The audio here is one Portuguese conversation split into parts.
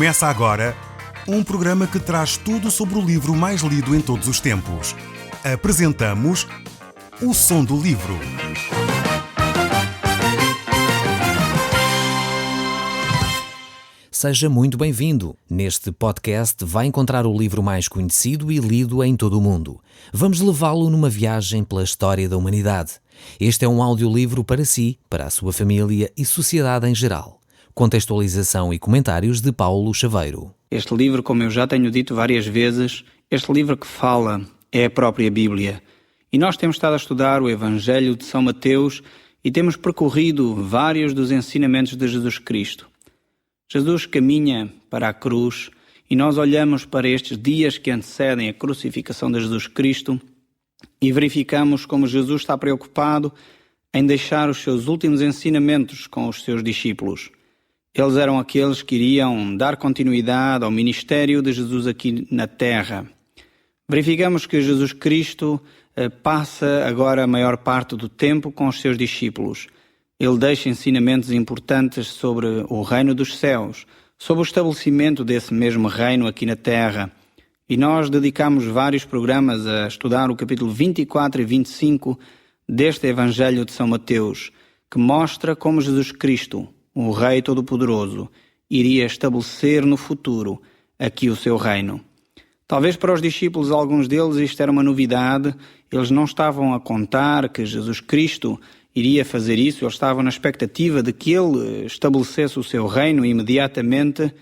Começa agora um programa que traz tudo sobre o livro mais lido em todos os tempos. Apresentamos O Som do Livro. Seja muito bem-vindo. Neste podcast vai encontrar o livro mais conhecido e lido em todo o mundo. Vamos levá-lo numa viagem pela história da humanidade. Este é um audiolivro para si, para a sua família e sociedade em geral. Contextualização e comentários de Paulo Chaveiro. Este livro, como eu já tenho dito várias vezes, este livro que fala é a própria Bíblia. E nós temos estado a estudar o Evangelho de São Mateus e temos percorrido vários dos ensinamentos de Jesus Cristo. Jesus caminha para a cruz e nós olhamos para estes dias que antecedem a crucificação de Jesus Cristo e verificamos como Jesus está preocupado em deixar os seus últimos ensinamentos com os seus discípulos. Eles eram aqueles que iriam dar continuidade ao ministério de Jesus aqui na Terra. Verificamos que Jesus Cristo passa agora a maior parte do tempo com os seus discípulos. Ele deixa ensinamentos importantes sobre o reino dos céus, sobre o estabelecimento desse mesmo reino aqui na Terra. E nós dedicamos vários programas a estudar o capítulo 24 e 25 deste Evangelho de São Mateus, que mostra como Jesus Cristo, o Rei Todo-Poderoso, iria estabelecer no futuro aqui o seu reino. Talvez para os discípulos, alguns deles, isto era uma novidade. Eles não estavam a contar que Jesus Cristo iria fazer isso. Eles estavam na expectativa de que ele estabelecesse o seu reino imediatamente,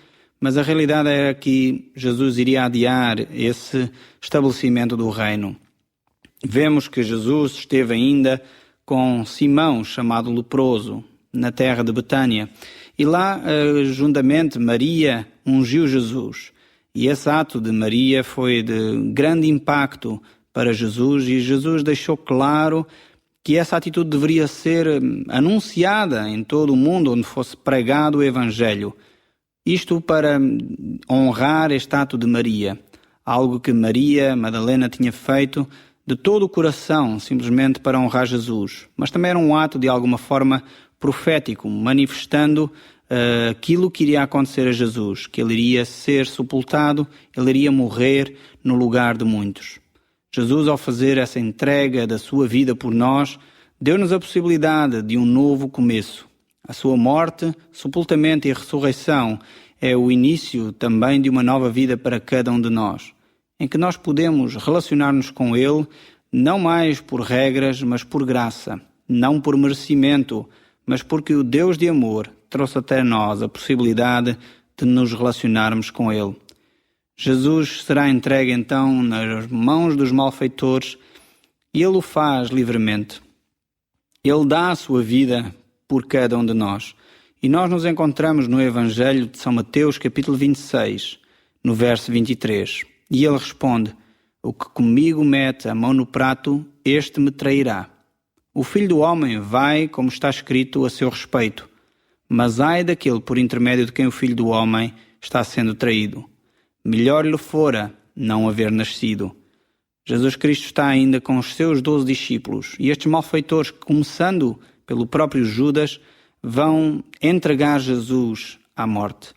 mas a realidade era que Jesus iria adiar esse estabelecimento do reino. Vemos que Jesus esteve ainda com Simão, chamado leproso, na terra de Betânia. E lá, juntamente, Maria ungiu Jesus. E esse ato de Maria foi de grande impacto para Jesus, e Jesus deixou claro que essa atitude deveria ser anunciada em todo o mundo onde fosse pregado o Evangelho. Isto para honrar este ato de Maria, algo que Maria Madalena tinha feito de todo o coração, simplesmente para honrar Jesus. Mas também era um ato de alguma forma profético, manifestando aquilo que iria acontecer a Jesus, que ele iria ser sepultado, ele iria morrer no lugar de muitos. Jesus, ao fazer essa entrega da sua vida por nós, deu-nos a possibilidade de um novo começo. A sua morte, sepultamento e ressurreição é o início também de uma nova vida para cada um de nós, em que nós podemos relacionar-nos com ele, não mais por regras, mas por graça, não por merecimento, mas porque o Deus de amor trouxe até nós a possibilidade de nos relacionarmos com ele. Jesus será entregue então nas mãos dos malfeitores e ele o faz livremente. Ele dá a sua vida por cada um de nós. E nós nos encontramos no Evangelho de São Mateus, capítulo 26, no verso 23. E ele responde: "O que comigo mete a mão no prato, este me trairá. O Filho do Homem vai, como está escrito, a seu respeito. Mas ai daquele por intermédio de quem o Filho do Homem está sendo traído. Melhor lhe fora não haver nascido." Jesus Cristo está ainda com os seus 12 discípulos e estes malfeitores, começando pelo próprio Judas, vão entregar Jesus à morte.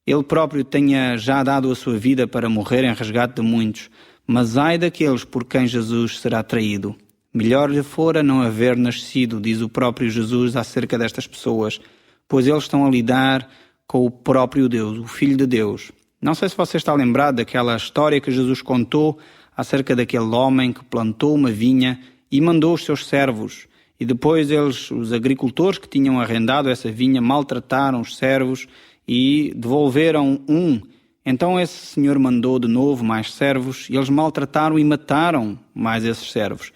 Ele próprio tenha já dado a sua vida para morrer em resgate de muitos, mas ai daqueles por quem Jesus será traído. Melhor lhe fora não haver nascido, diz o próprio Jesus acerca destas pessoas, pois eles estão a lidar com o próprio Deus, o Filho de Deus. Não sei se você está lembrado daquela história que Jesus contou acerca daquele homem que plantou uma vinha e mandou os seus servos. E depois eles, os agricultores que tinham arrendado essa vinha, maltrataram os servos e devolveram um. Então esse senhor mandou de novo mais servos e eles maltrataram e mataram mais esses servos.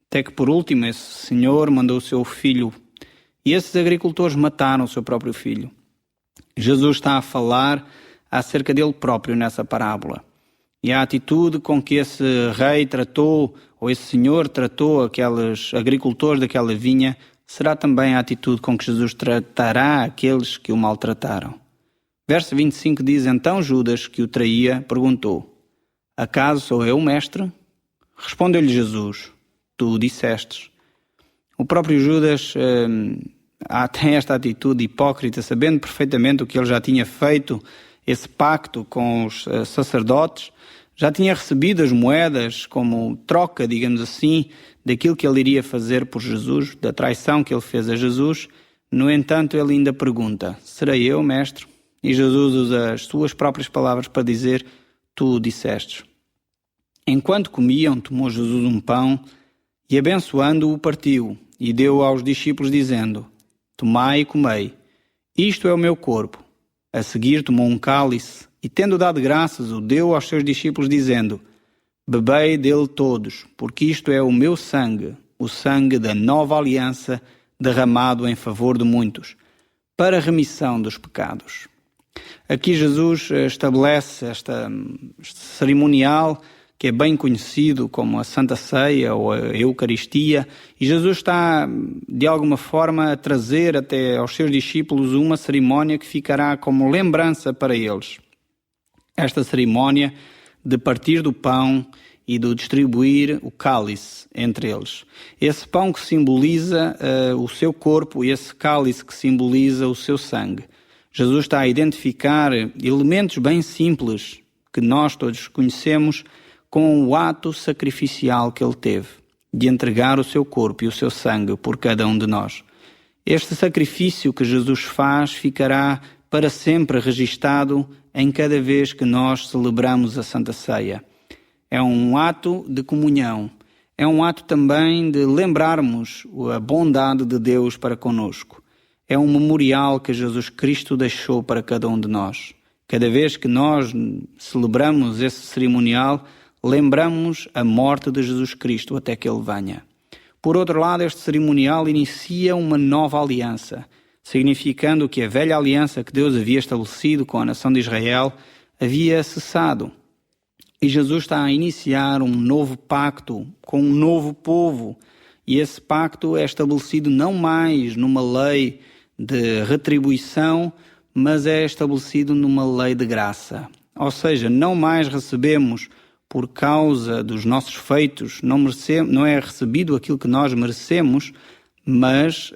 Até que por último esse senhor mandou o seu filho e esses agricultores mataram o seu próprio filho. Jesus está a falar acerca dele próprio nessa parábola. E a atitude com que esse rei tratou, ou esse senhor tratou aqueles agricultores daquela vinha, será também a atitude com que Jesus tratará aqueles que o maltrataram. Verso 25 diz: "Então Judas, que o traía, perguntou: Acaso sou eu, mestre? Respondeu-lhe Jesus: Tu dissestes." O próprio Judas tem esta atitude hipócrita, sabendo perfeitamente o que ele já tinha feito esse pacto com os sacerdotes, já tinha recebido as moedas como troca, digamos assim, daquilo que ele iria fazer por Jesus, da traição que ele fez a Jesus. No entanto, ele ainda pergunta: serei eu, mestre? E Jesus usa as suas próprias palavras para dizer: tu dissestes. Enquanto comiam, tomou Jesus um pão e, abençoando-o, partiu e deu aos discípulos, dizendo: tomai e comei, isto é o meu corpo. A seguir tomou um cálice e, tendo dado graças, o deu aos seus discípulos, dizendo: bebei dele todos, porque isto é o meu sangue, o sangue da nova aliança, derramado em favor de muitos, para a remissão dos pecados. Aqui Jesus estabelece este cerimonial que é bem conhecido como a Santa Ceia ou a Eucaristia, e Jesus está, de alguma forma, a trazer até aos seus discípulos uma cerimónia que ficará como lembrança para eles. Esta cerimónia de partir do pão e de distribuir o cálice entre eles. Esse pão que simboliza o seu corpo e esse cálice que simboliza o seu sangue. Jesus está a identificar elementos bem simples que nós todos conhecemos com o ato sacrificial que ele teve, de entregar o seu corpo e o seu sangue por cada um de nós. Este sacrifício que Jesus faz ficará para sempre registado em cada vez que nós celebramos a Santa Ceia. É um ato de comunhão, é um ato também de lembrarmos a bondade de Deus para conosco. É um memorial que Jesus Cristo deixou para cada um de nós. Cada vez que nós celebramos esse cerimonial, lembramos a morte de Jesus Cristo até que Ele venha. Por outro lado, este cerimonial inicia uma nova aliança, significando que a velha aliança que Deus havia estabelecido com a nação de Israel havia cessado. E Jesus está a iniciar um novo pacto com um novo povo. E esse pacto é estabelecido não mais numa lei de retribuição, mas é estabelecido numa lei de graça. Ou seja, não mais recebemos por causa dos nossos feitos, não é recebido aquilo que nós merecemos, mas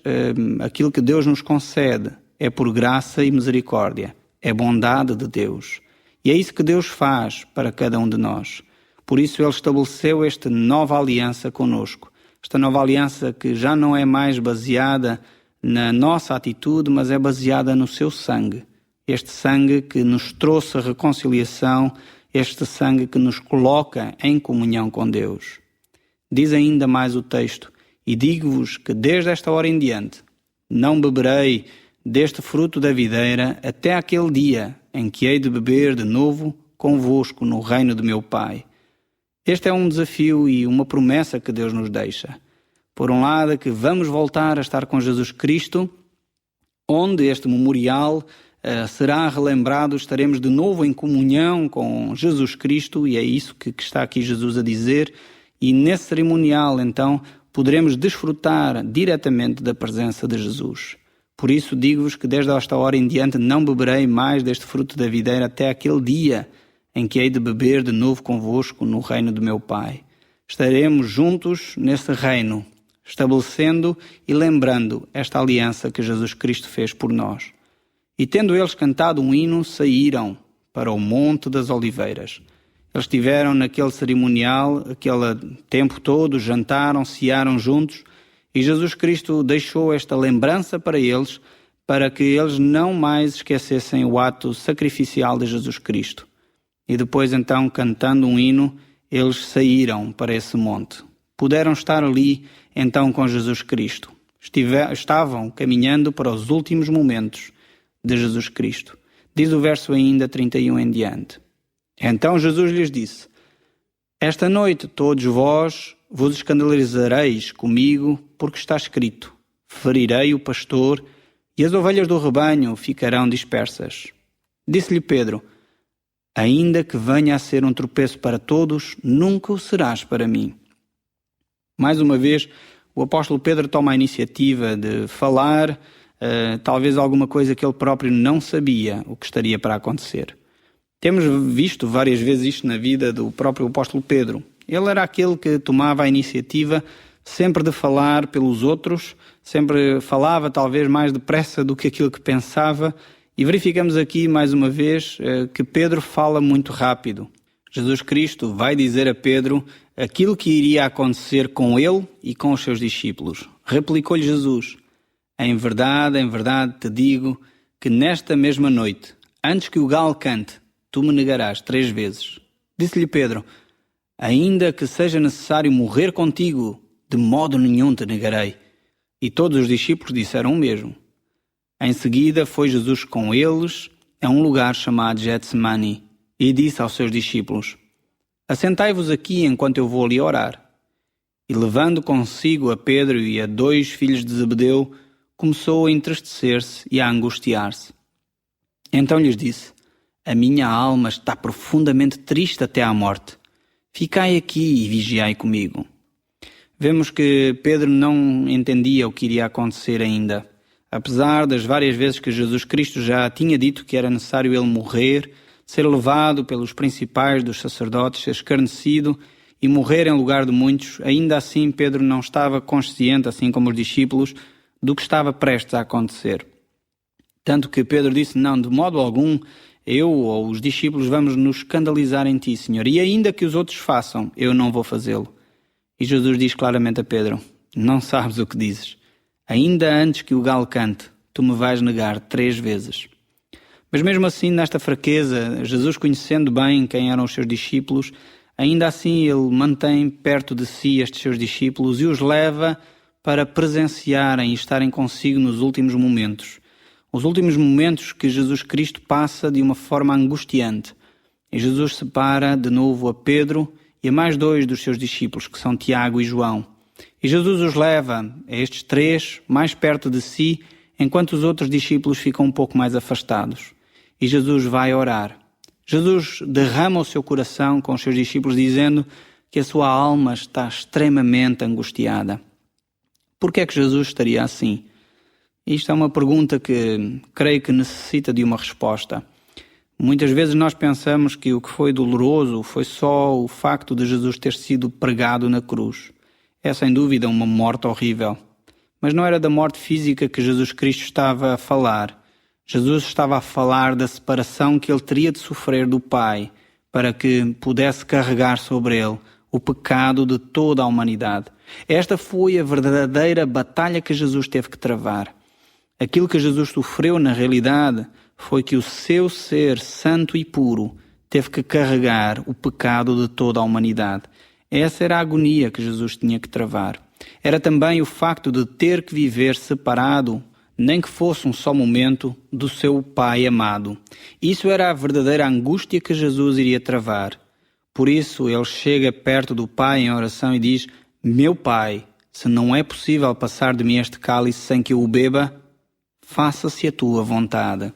aquilo que Deus nos concede é por graça e misericórdia, é bondade de Deus. E é isso que Deus faz para cada um de nós. Por isso Ele estabeleceu esta nova aliança conosco. Esta nova aliança que já não é mais baseada na nossa atitude, mas é baseada no seu sangue. Este sangue que nos trouxe a reconciliação, este sangue que nos coloca em comunhão com Deus. Diz ainda mais o texto: e digo-vos que desde esta hora em diante não beberei deste fruto da videira até aquele dia em que hei de beber de novo convosco no reino de meu Pai. Este é um desafio e uma promessa que Deus nos deixa. Por um lado, é que vamos voltar a estar com Jesus Cristo, onde este memorial será relembrado, estaremos de novo em comunhão com Jesus Cristo, e é isso que está aqui Jesus a dizer, e nesse cerimonial, então, poderemos desfrutar diretamente da presença de Jesus. Por isso digo-vos que desde esta hora em diante não beberei mais deste fruto da videira até aquele dia em que hei de beber de novo convosco no reino do meu Pai. Estaremos juntos nesse reino, estabelecendo e lembrando esta aliança que Jesus Cristo fez por nós. E tendo eles cantado um hino, saíram para o Monte das Oliveiras. Eles estiveram naquele cerimonial, aquele tempo todo, jantaram, cearam juntos, e Jesus Cristo deixou esta lembrança para eles, para que eles não mais esquecessem o ato sacrificial de Jesus Cristo. E depois, então, cantando um hino, eles saíram para esse monte. Puderam estar ali, então, com Jesus Cristo. Estavam caminhando para os últimos momentos de Jesus Cristo. Diz o verso ainda 31 em diante. Então Jesus lhes disse: esta noite todos vós vos escandalizareis comigo, porque está escrito: ferirei o pastor e as ovelhas do rebanho ficarão dispersas. Disse-lhe Pedro: ainda que venha a ser um tropeço para todos, nunca o serás para mim. Mais uma vez, o apóstolo Pedro toma a iniciativa de falar talvez alguma coisa que ele próprio não sabia o que estaria para acontecer. Temos visto várias vezes isto na vida do próprio apóstolo Pedro. Ele era aquele que tomava a iniciativa sempre de falar pelos outros, sempre falava talvez mais depressa do que aquilo que pensava, E verificamos aqui mais uma vez que Pedro fala muito rápido. Jesus Cristo vai dizer a Pedro aquilo que iria acontecer com ele e com os seus discípulos. Replicou-lhe Jesus: em verdade te digo que nesta mesma noite, antes que o galo cante, tu me negarás 3 vezes. Disse-lhe Pedro: ainda que seja necessário morrer contigo, de modo nenhum te negarei. E todos os discípulos disseram o mesmo. Em seguida foi Jesus com eles a um lugar chamado Getsemane e disse aos seus discípulos: assentai-vos aqui enquanto eu vou ali orar. E levando consigo a Pedro e a 2 filhos de Zebedeu, começou a entristecer-se e a angustiar-se. Então lhes disse: a minha alma está profundamente triste até à morte. Ficai aqui e vigiai comigo. Vemos que Pedro não entendia o que iria acontecer ainda. Apesar das várias vezes que Jesus Cristo já tinha dito que era necessário ele morrer, ser levado pelos principais dos sacerdotes, ser escarnecido e morrer em lugar de muitos, ainda assim Pedro não estava consciente, assim como os discípulos, do que estava prestes a acontecer. Tanto que Pedro disse: não, de modo algum, eu ou os discípulos vamos nos escandalizar em ti, Senhor, e ainda que os outros façam, eu não vou fazê-lo. E Jesus diz claramente a Pedro: não sabes o que dizes. Ainda antes que o galo cante, tu me vais negar 3 vezes. Mas mesmo assim, nesta fraqueza, Jesus, conhecendo bem quem eram os seus discípulos, ainda assim ele mantém perto de si estes seus discípulos e os leva para presenciarem e estarem consigo nos últimos momentos. Os últimos momentos que Jesus Cristo passa de uma forma angustiante. E Jesus separa de novo a Pedro e a mais 2 dos seus discípulos, que são Tiago e João. E Jesus os leva, a estes 3, mais perto de si, enquanto os outros discípulos ficam um pouco mais afastados. E Jesus vai orar. Jesus derrama o seu coração com os seus discípulos, dizendo que a sua alma está extremamente angustiada. Por que é que Jesus estaria assim? Isto é uma pergunta que creio que necessita de uma resposta. Muitas vezes nós pensamos que o que foi doloroso foi só o facto de Jesus ter sido pregado na cruz. É sem dúvida uma morte horrível. Mas não era da morte física que Jesus Cristo estava a falar. Jesus estava a falar da separação que ele teria de sofrer do Pai para que pudesse carregar sobre ele o pecado de toda a humanidade. Esta foi a verdadeira batalha que Jesus teve que travar. Aquilo que Jesus sofreu na realidade foi que o seu ser santo e puro teve que carregar o pecado de toda a humanidade. Essa era a agonia que Jesus tinha que travar. Era também o facto de ter que viver separado, nem que fosse um só momento, do seu Pai amado. Isso era a verdadeira angústia que Jesus iria travar. Por isso ele chega perto do Pai em oração e diz: meu Pai, se não é possível passar de mim este cálice sem que eu o beba, faça-se a tua vontade.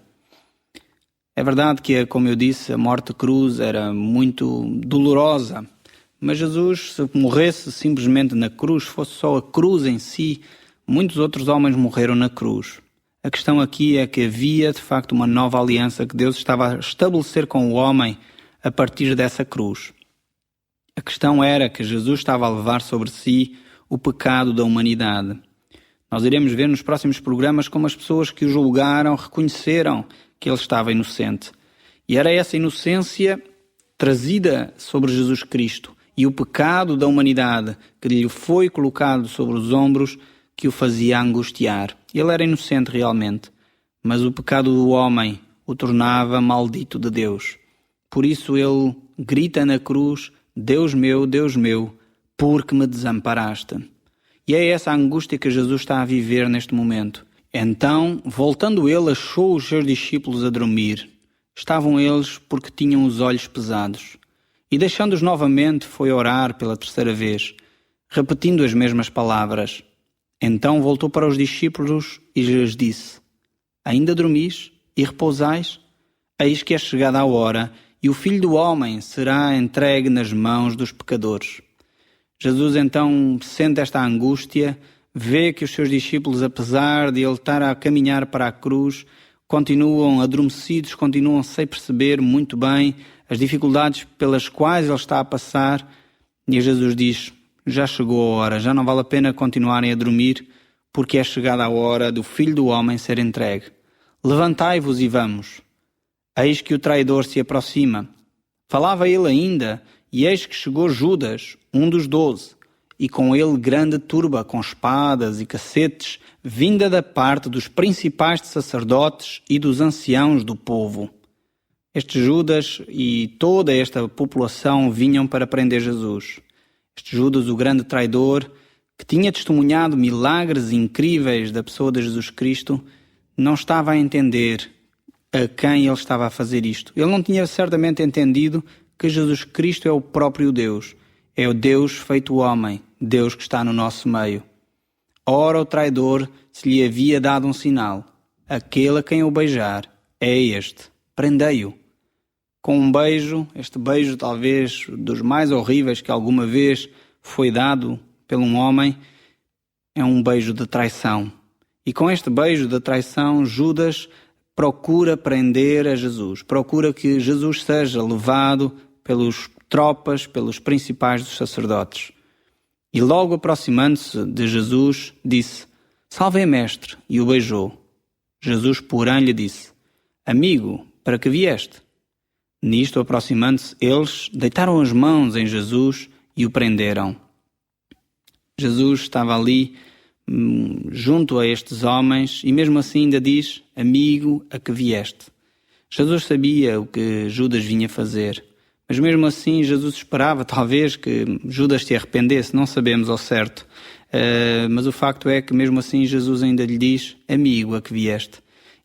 É verdade que, como eu disse, a morte de cruz era muito dolorosa. Mas Jesus, se morresse simplesmente na cruz, fosse só a cruz em si, muitos outros homens morreram na cruz. A questão aqui é que havia, de facto, uma nova aliança que Deus estava a estabelecer com o homem a partir dessa cruz. A questão era que Jesus estava a levar sobre si o pecado da humanidade. Nós iremos ver nos próximos programas como as pessoas que o julgaram reconheceram que ele estava inocente. E era essa inocência trazida sobre Jesus Cristo e o pecado da humanidade que lhe foi colocado sobre os ombros que o fazia angustiar. Ele era inocente realmente, mas o pecado do homem o tornava maldito de Deus. Por isso ele grita na cruz: Deus meu, por que me desamparaste? E é essa a angústia que Jesus está a viver neste momento. Então, voltando ele, achou os seus discípulos a dormir. Estavam eles porque tinham os olhos pesados. E deixando-os novamente, foi orar pela 3ª vez, repetindo as mesmas palavras. Então voltou para os discípulos e lhes disse: ainda dormis e repousais? Eis que é chegada a hora, e o Filho do Homem será entregue nas mãos dos pecadores. Jesus então sente esta angústia, vê que os seus discípulos, apesar de ele estar a caminhar para a cruz, continuam adormecidos, continuam sem perceber muito bem as dificuldades pelas quais ele está a passar. E Jesus diz: já chegou a hora, já não vale a pena continuarem a dormir, porque é chegada a hora do Filho do Homem ser entregue. levantai-vos e vamos. Eis que o traidor se aproxima. Falava ele ainda, e eis que chegou Judas, um dos 12, e com ele grande turba com espadas e cacetes, vinda da parte dos principais de sacerdotes e dos anciãos do povo. Este Judas e toda esta população vinham para prender Jesus. Este Judas, o grande traidor, que tinha testemunhado milagres incríveis da pessoa de Jesus Cristo, não estava a entender a quem ele estava a fazer isto. Ele não tinha certamente entendido que Jesus Cristo é o próprio Deus. É o Deus feito homem, Deus que está no nosso meio. Ora, o traidor se lhe havia dado um sinal. Aquele a quem o beijar é este. Prendei-o. Com um beijo, este beijo talvez dos mais horríveis que alguma vez foi dado por um homem, é um beijo de traição. E com este beijo de traição, Judas procura prender a Jesus. Procura que Jesus seja levado pelas tropas, pelos principais dos sacerdotes. E logo aproximando-se de Jesus, disse: Salve, mestre, e o beijou. Jesus, porém, lhe disse: Amigo, para que vieste? Nisto, aproximando-se, eles deitaram as mãos em Jesus e o prenderam. Jesus estava ali junto a estes homens e mesmo assim ainda diz: Amigo, a que vieste? Jesus sabia o que Judas vinha fazer, mas mesmo assim Jesus esperava talvez que Judas se arrependesse, não sabemos ao certo. Mas o facto é que mesmo assim Jesus ainda lhe diz: Amigo, a que vieste?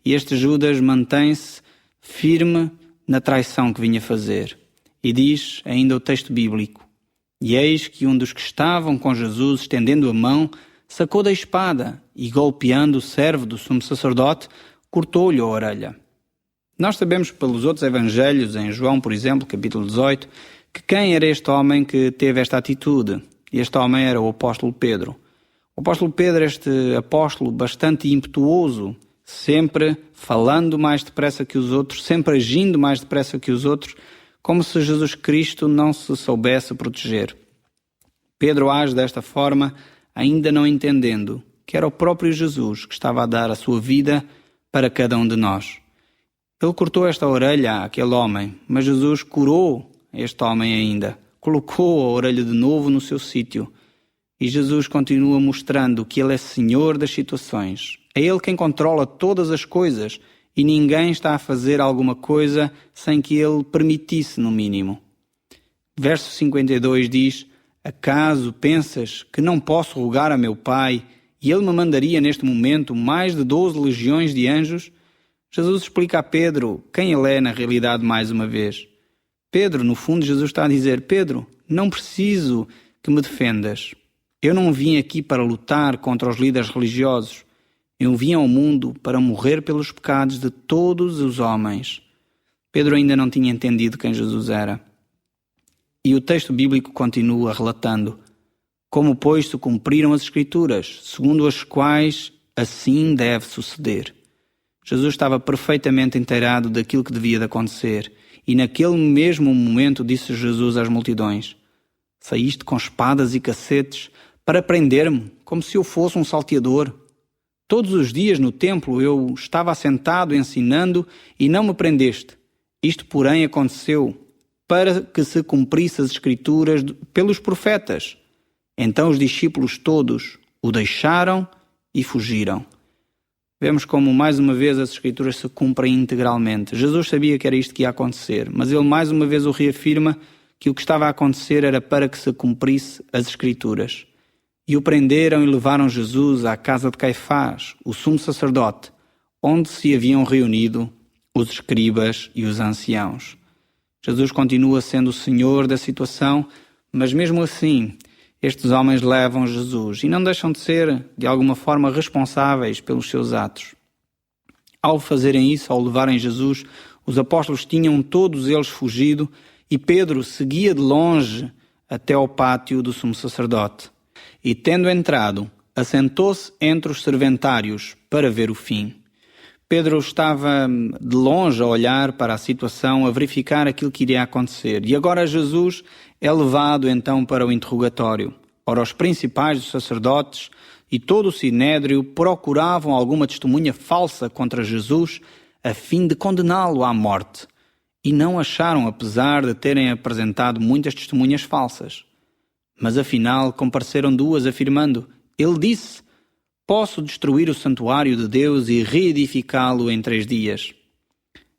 E este Judas mantém-se firme na traição que vinha fazer. E diz ainda o texto bíblico: E eis que um dos que estavam com Jesus, estendendo a mão, sacou da espada e, golpeando o servo do sumo sacerdote, cortou-lhe a orelha. Nós sabemos pelos outros evangelhos, em João, por exemplo, capítulo 18, que quem era este homem que teve esta atitude? Este homem era o apóstolo Pedro. O apóstolo Pedro, este apóstolo bastante impetuoso, sempre falando mais depressa que os outros, sempre agindo mais depressa que os outros, como se Jesus Cristo não se soubesse proteger. Pedro age desta forma, ainda não entendendo que era o próprio Jesus que estava a dar a sua vida para cada um de nós. Ele cortou esta orelha àquele homem, mas Jesus curou este homem ainda, colocou a orelha de novo no seu sítio. E Jesus continua mostrando que Ele é Senhor das situações. É Ele quem controla todas as coisas e ninguém está a fazer alguma coisa sem que Ele permitisse, no mínimo. Verso 52 diz: Acaso pensas que não posso rogar a meu Pai e Ele me mandaria neste momento mais de 12 legiões de anjos? Jesus explica a Pedro quem Ele é na realidade mais uma vez. Pedro, no fundo, Jesus está a dizer: Pedro, não preciso que me defendas. Eu não vim aqui para lutar contra os líderes religiosos. Eu vim ao mundo para morrer pelos pecados de todos os homens. Pedro ainda não tinha entendido quem Jesus era. E o texto bíblico continua relatando: Como, pois, se cumpriram as Escrituras, segundo as quais assim deve suceder. Jesus estava perfeitamente inteirado daquilo que devia de acontecer. E naquele mesmo momento disse Jesus às multidões: Saíste com espadas e cacetes para prender-me, como se eu fosse um salteador. Todos os dias no templo eu estava assentado ensinando e não me prendeste. Isto, porém, aconteceu para que se cumprisse as Escrituras pelos profetas. Então os discípulos todos o deixaram e fugiram. Vemos como mais uma vez as Escrituras se cumprem integralmente. Jesus sabia que era isto que ia acontecer, mas ele mais uma vez o reafirma que o que estava a acontecer era para que se cumprisse as Escrituras. E o prenderam e levaram Jesus à casa de Caifás, o sumo sacerdote, onde se haviam reunido os escribas e os anciãos. Jesus continua sendo o Senhor da situação, mas mesmo assim, estes homens levam Jesus e não deixam de ser, de alguma forma, responsáveis pelos seus atos. Ao fazerem isso, ao levarem Jesus, os apóstolos tinham todos eles fugido e Pedro seguia de longe até ao pátio do sumo sacerdote. E, tendo entrado, assentou-se entre os serventários para ver o fim. Pedro estava de longe a olhar para a situação, a verificar aquilo que iria acontecer. E agora Jesus é levado então para o interrogatório. Ora, os principais dos sacerdotes e todo o sinédrio procuravam alguma testemunha falsa contra Jesus a fim de condená-lo à morte. E não acharam, apesar de terem apresentado muitas testemunhas falsas. Mas afinal compareceram duas, afirmando: Ele disse: Posso destruir o santuário de Deus e reedificá-lo em 3 dias.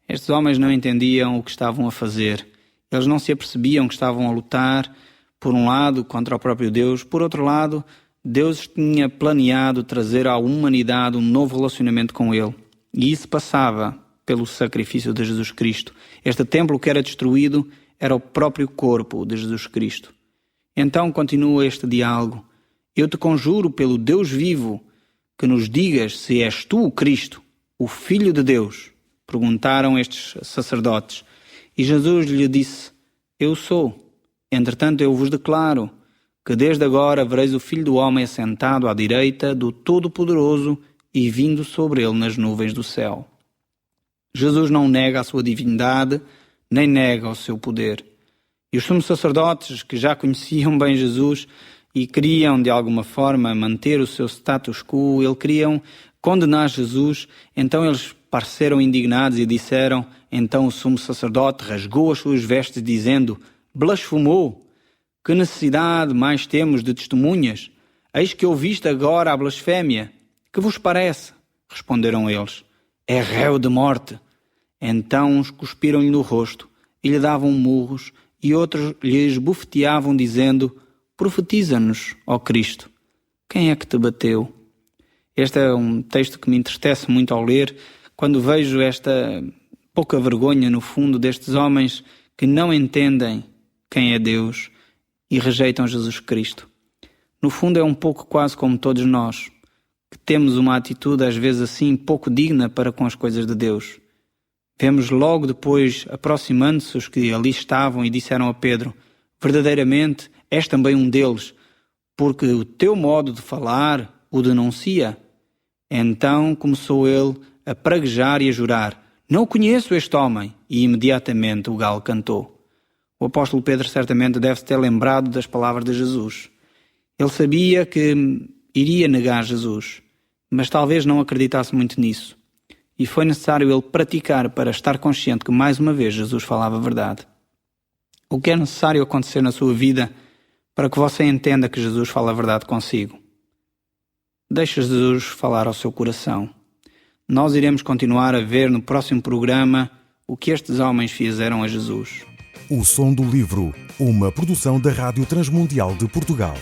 Estes homens não entendiam o que estavam a fazer. Eles não se apercebiam que estavam a lutar, por um lado, contra o próprio Deus. Por outro lado, Deus tinha planeado trazer à humanidade um novo relacionamento com Ele. E isso passava pelo sacrifício de Jesus Cristo. Este templo que era destruído era o próprio corpo de Jesus Cristo. Então continua este diálogo. Eu te conjuro pelo Deus vivo que nos digas se és tu o Cristo, o Filho de Deus. Perguntaram estes sacerdotes. E Jesus lhe disse: Eu sou. Entretanto eu vos declaro que desde agora vereis o Filho do Homem assentado à direita do Todo-Poderoso e vindo sobre ele nas nuvens do céu. Jesus não nega a sua divindade, nem nega o seu poder. E os sumos sacerdotes, que já conheciam bem Jesus e queriam de alguma forma manter o seu status quo, eles queriam condenar Jesus, então eles pareceram indignados e disseram: Então o sumo sacerdote rasgou as suas vestes dizendo: Blasfemou! Que necessidade mais temos de testemunhas? Eis que ouviste agora a blasfémia. Que vos parece? Responderam eles: É réu de morte. Então uns cuspiram-lhe no rosto e lhe davam murros, e outros lhe esbofeteavam dizendo: Profetiza-nos, ó Cristo. Quem é que te bateu? Este é um texto que me entristece muito ao ler, quando vejo esta pouca vergonha no fundo destes homens que não entendem quem é Deus e rejeitam Jesus Cristo. No fundo é um pouco quase como todos nós, que temos uma atitude às vezes assim pouco digna para com as coisas de Deus. Vemos logo depois, aproximando-se os que ali estavam e disseram a Pedro: Verdadeiramente és também um deles, porque o teu modo de falar o denuncia. Então começou ele a praguejar e a jurar: Não conheço este homem. E imediatamente o galo cantou. O apóstolo Pedro certamente deve ter lembrado das palavras de Jesus. Ele sabia que iria negar Jesus, mas talvez não acreditasse muito nisso. E foi necessário ele praticar para estar consciente que mais uma vez Jesus falava a verdade. O que é necessário acontecer na sua vida para que você entenda que Jesus fala a verdade consigo? Deixe Jesus falar ao seu coração. Nós iremos continuar a ver no próximo programa o que estes homens fizeram a Jesus. O Som do Livro, uma produção da Rádio Transmundial de Portugal.